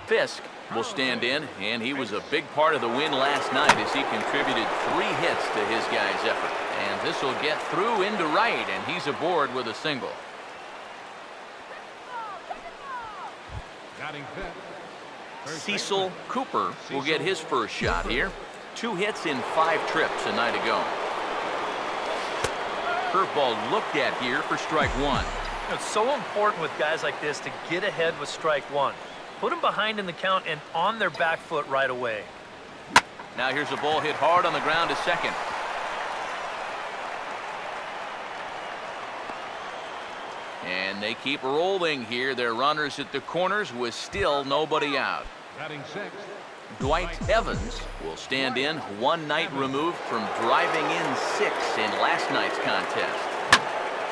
Fisk will stand in, and he was a big part of the win last night as he contributed 3 hits to his guys' effort. And this will get through into right, and he's aboard with a single. Cecil Cooper will get his first shot here. 2 hits in 5 trips a night ago. Curveball looked at here for strike 1. It's so important with guys like this to get ahead with strike 1. Put them behind in the count and on their back foot right away. Now here's a ball hit hard on the ground to second. And they keep rolling here. Their runners at the corners with still nobody out. Dwight Evans will stand in, 1 night removed from driving in 6 in last night's contest.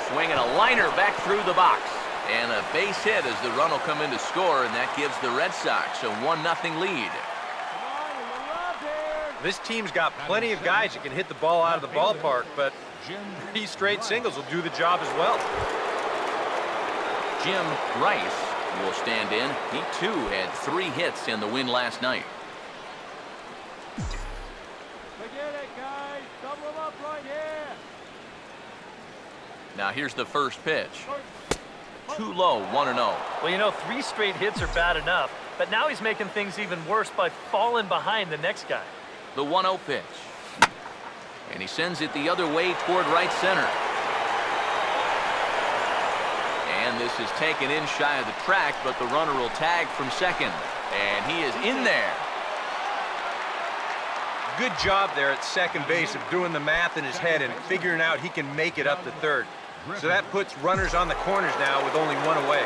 Swinging a liner back through the box. And a base hit as the run will come in to score, and that gives the Red Sox a 1-0 lead. This team's got plenty of guys that can hit the ball out of the ballpark, but 3 straight singles will do the job as well. Jim Rice will stand in. He too had 3 hits in the win last night. Forget it, guys. Double them up right here. Now here's the first pitch. Too low, 1-0. Well, you know, 3 straight hits are bad enough, but now he's making things even worse by falling behind the next guy. The 1-0 pitch. And he sends it the other way toward right center. And this is taken in shy of the track, but the runner will tag from second. And he is in there. Good job there at second base of doing the math in his head and figuring out he can make it up to third. So that puts runners on the corners now with only 1 away.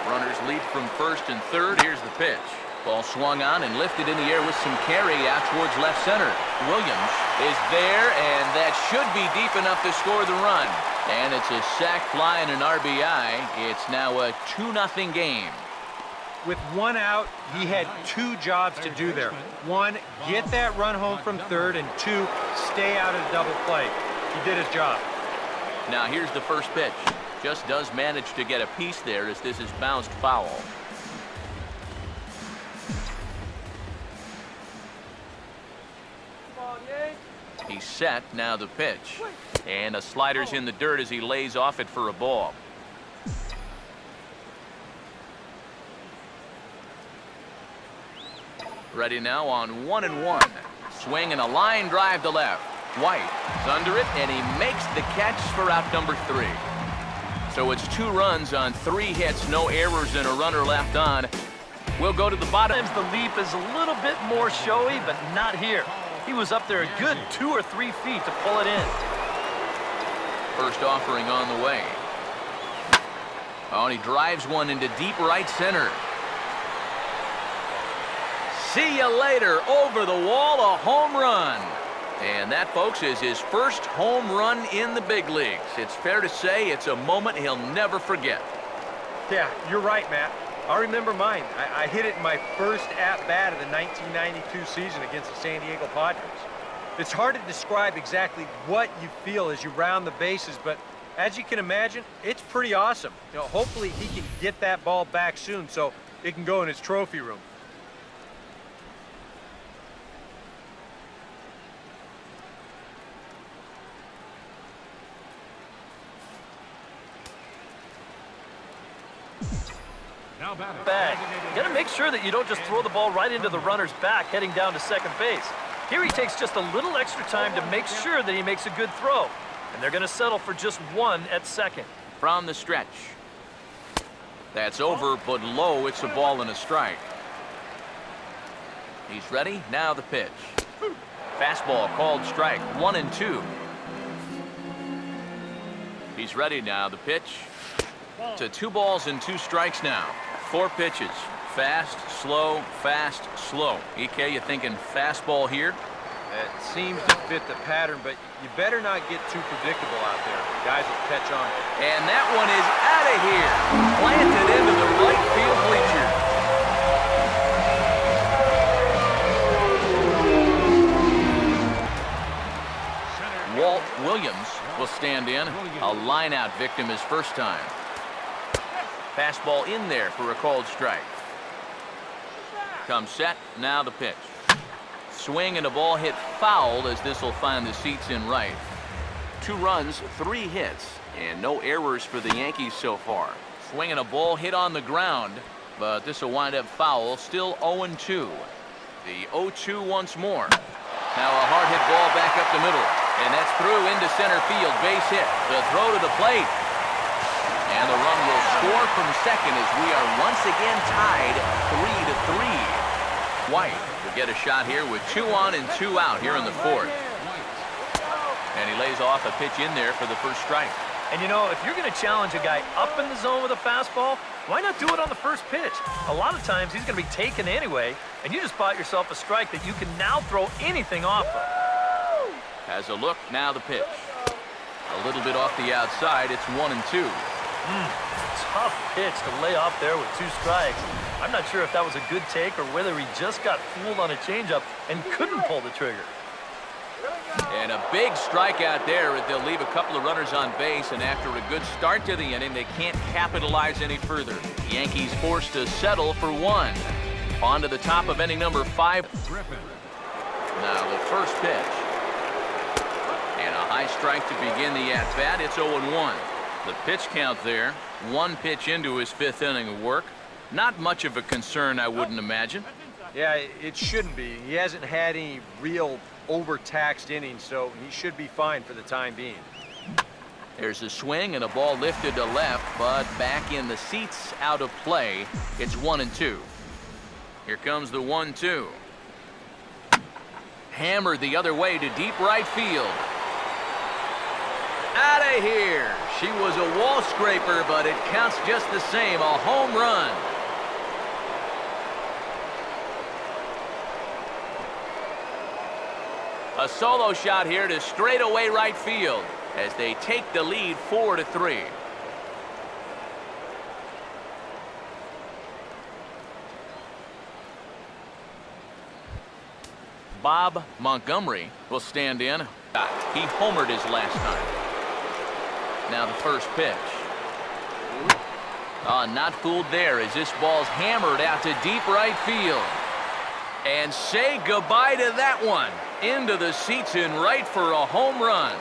Runners lead from first and third. Here's the pitch. Ball swung on and lifted in the air with some carry out towards left center. Williams is there, and that should be deep enough to score the run. And it's a sac fly and an RBI. It's now a 2-0 game. With 1 out, he had 2 jobs to do there. 1, get that run home from third, and 2, stay out of the double play. He did his job. Now here's the first pitch. Just does manage to get a piece there as this is bounced foul. He's set. Now the pitch. And a slider's in the dirt as he lays off it for a ball. Ready now on 1-1. Swing and a line drive to left. White is under it, and he makes the catch for out number 3. So it's 2 runs on 3 hits, no errors, and a runner left on. We'll go to the bottom. The leap is a little bit more showy, but not here. He was up there a good 2 or 3 feet to pull it in. First offering on the way. Oh, and he drives one into deep right center. See you later. Over the wall, a home run. And that, folks, is his first home run in the big leagues. It's fair to say it's a moment he'll never forget. Yeah, you're right, Matt. I remember mine. I hit it in my first at-bat of the 1992 season against the San Diego Padres. It's hard to describe exactly what you feel as you round the bases, but as you can imagine, it's pretty awesome. You know, hopefully he can get that ball back soon so it can go in his trophy room. Bag. You got to make sure that you don't just throw the ball right into the runner's back heading down to second base. Here he takes just a little extra time to make sure that he makes a good throw. And they're going to settle for just 1 at second. From the stretch. That's over, but low. It's a ball and a strike. He's ready. Now the pitch. Fastball called strike. 1-2. He's ready now. The pitch. To 2 balls and 2 strikes now. 4 pitches. Fast, slow, fast, slow. EK, you thinking fastball here? It seems to fit the pattern, but you better not get too predictable out there. Guys will catch on. And that one is out of here. Planted into the right field bleacher. Walt Williams will stand in. A line-out victim his first time. Fastball in there for a called strike. Comes set, now the pitch. Swing and a ball hit foul as this will find the seats in right. 2 runs, 3 hits, and no errors for the Yankees so far. Swing and a ball hit on the ground, but this will wind up foul, still 0-2. The 0-2 once more. Now a hard hit ball back up the middle, and that's through into center field, base hit. The throw to the plate. And the run will score from second as we are once again tied 3-3. White will get a shot here with 2 on and 2 out here in the 4th. And he lays off a pitch in there for the first strike. And you know, if you're going to challenge a guy up in the zone with a fastball, why not do it on the first pitch? A lot of times he's going to be taken anyway, and you just bought yourself a strike that you can now throw anything off of. Has a look, now the pitch. A little bit off the outside, it's 1-2. Tough pitch to lay off there with 2 strikes. I'm not sure if that was a good take or whether he just got fooled on a changeup and couldn't pull the trigger. And a big strikeout there. They'll leave a couple of runners on base, and after a good start to the inning, they can't capitalize any further. The Yankees forced to settle for 1. On to the top of inning number 5. Now the first pitch. And a high strike to begin the at-bat. It's 0-1. The pitch count there. 1 pitch into his 5th inning of work. Not much of a concern, I wouldn't imagine. Yeah, it shouldn't be. He hasn't had any real overtaxed innings, so he should be fine for the time being. There's a swing and a ball lifted to left, but back in the seats, out of play. It's 1-2. Here comes the 1-2. Hammered the other way to deep right field. Out of here. She was a wall scraper, but it counts just the same. A home run. A solo shot here to straightaway right field as they take the lead 4-3. Bob Montgomery will stand in. He homered his last time. Now the first pitch. Not fooled there as this ball's hammered out to deep right field. And say goodbye to that one. Into the seats in right for a home run.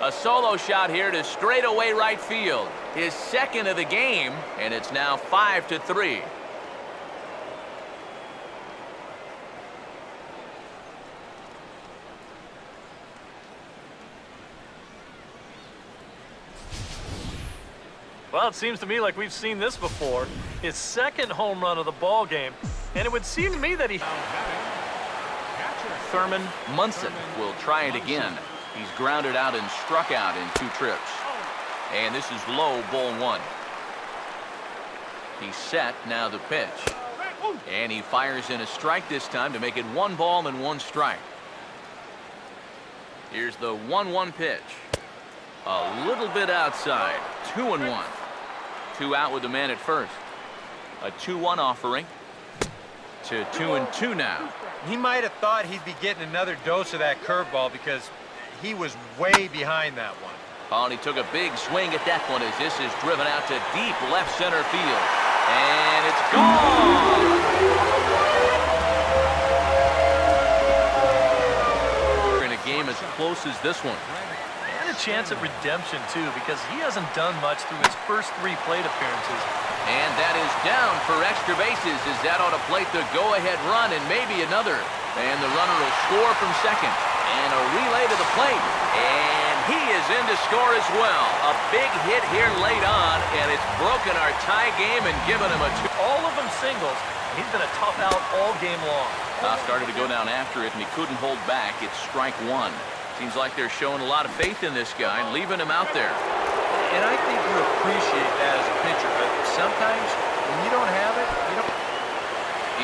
A solo shot here to straightaway right field. His 2nd of the game, and it's now 5-3. Well, it seems to me like we've seen this before. His 2nd home run of the ball game, and it would seem to me that he... Thurman Munson will try it again. He's grounded out and struck out in 2 trips. And this is low, ball 1. He's set, now the pitch. And he fires in a strike this time to make it 1 ball and 1 strike. Here's the 1-1 pitch. A little bit outside, 2-1. 2 out with the man at first. A 2-1 offering to 2-2 now. He might have thought he'd be getting another dose of that curveball because he was way behind that one. Oh, and he took a big swing at that one as this is driven out to deep left center field. And it's gone! In a game as close as this one. And a chance at redemption, too, because he hasn't done much through his first 3 plate appearances. And that is down for extra bases as that ought to plate the go-ahead run and maybe another. And the runner will score from second. And a relay to the plate. And he is in to score as well. A big hit here late on, and it's broken our tie game and given him a 2. All of them singles. He's been a tough out all game long. Started to go down after it, and he couldn't hold back. It's strike 1. Seems like they're showing a lot of faith in this guy, leaving him out there. And I think you appreciate that as a pitcher, but sometimes when you don't have it, you don't.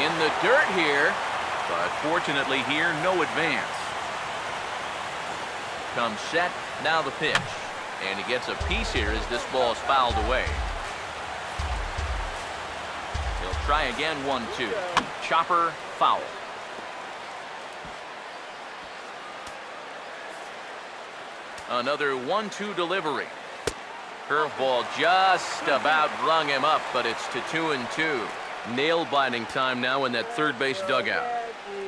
In the dirt here, but fortunately here, no advance. Comes set, now the pitch. And he gets a piece here as this ball is fouled away. He'll try again, 1-2. Chopper, foul. Another 1-2 delivery. Curveball just about rung him up, but it's to 2-2. Nail-biting time now in that third base dugout.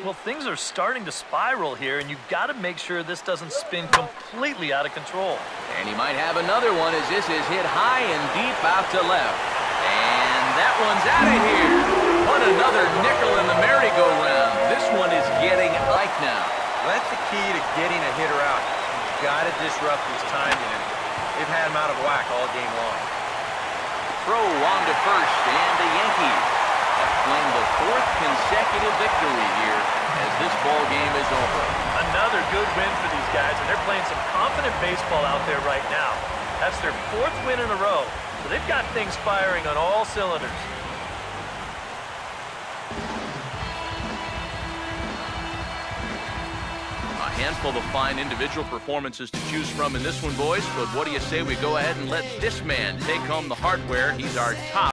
Well, things are starting to spiral here, and you've got to make sure this doesn't spin completely out of control. And he might have another one as this is hit high and deep out to left. And that one's out of here. What another nickel in the merry-go-round. This one is getting Ike now. That's the key to getting a hitter out. You've got to disrupt his timing, and they've had him out of whack all game long. Throw on to first, and the Yankees have claimed the fourth consecutive victory here as this ball game is over. Another good win for these guys, and they're playing some confident baseball out there right now. That's their fourth win in a row, so they've got things firing on all cylinders. A handful of fine individual performances to choose from in this one, boys, but what do you say we go ahead and let this man take home the hardware? He's our top